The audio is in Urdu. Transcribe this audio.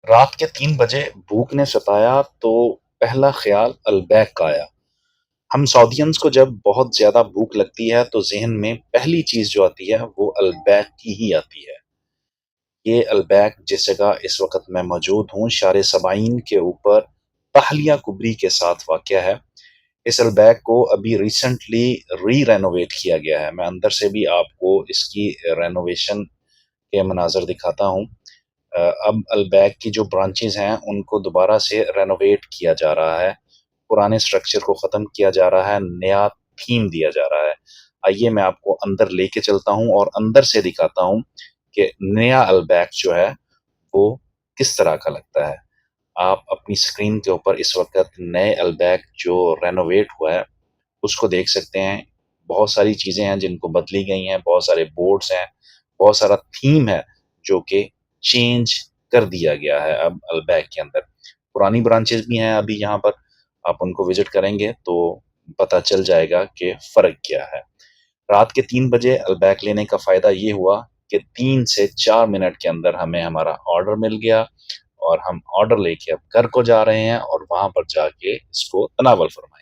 رات کے 3 بجے بھوک نے ستایا تو پہلا خیال البیک کا آیا۔ ہم سعودیئنز کو جب بہت زیادہ بھوک لگتی ہے تو ذہن میں پہلی چیز جو آتی ہے وہ البیک کی ہی آتی ہے۔ یہ البیک جس جگہ اس وقت میں موجود ہوں شار سبعین کے اوپر تہلیہ کبری کے ساتھ واقع ہے۔ اس البیک کو ابھی ریسنٹلی رینوویٹ کیا گیا ہے۔ میں اندر سے بھی آپ کو اس کی رینوویشن کے مناظر دکھاتا ہوں۔ اب البیک کی جو برانچز ہیں ان کو دوبارہ سے رینوویٹ کیا جا رہا ہے، پرانے سٹرکچر کو ختم کیا جا رہا ہے، نیا تھیم دیا جا رہا ہے۔ آئیے میں آپ کو اندر لے کے چلتا ہوں اور اندر سے دکھاتا ہوں کہ نیا البیک جو ہے وہ کس طرح کا لگتا ہے۔ آپ اپنی اسکرین کے اوپر اس وقت نئے البیک جو رینوویٹ ہوا ہے اس کو دیکھ سکتے ہیں۔ بہت ساری چیزیں ہیں جن کو بدلی گئی ہیں، بہت سارے بورڈز ہیں، بہت سارا تھیم ہے جو کہ چینج کر دیا گیا ہے اب البیک کے اندر۔ پرانی برانچز بھی ہیں ابھی یہاں پر، آپ ان کو وزٹ کریں گے تو پتہ چل جائے گا کہ فرق کیا ہے۔ رات کے 3 بجے البیک لینے کا فائدہ یہ ہوا کہ 3 سے 4 منٹ کے اندر ہمیں ہمارا آرڈر مل گیا، اور ہم آرڈر لے کے اب گھر کو جا رہے ہیں اور وہاں پر جا کے اس کو تناول فرمائیں۔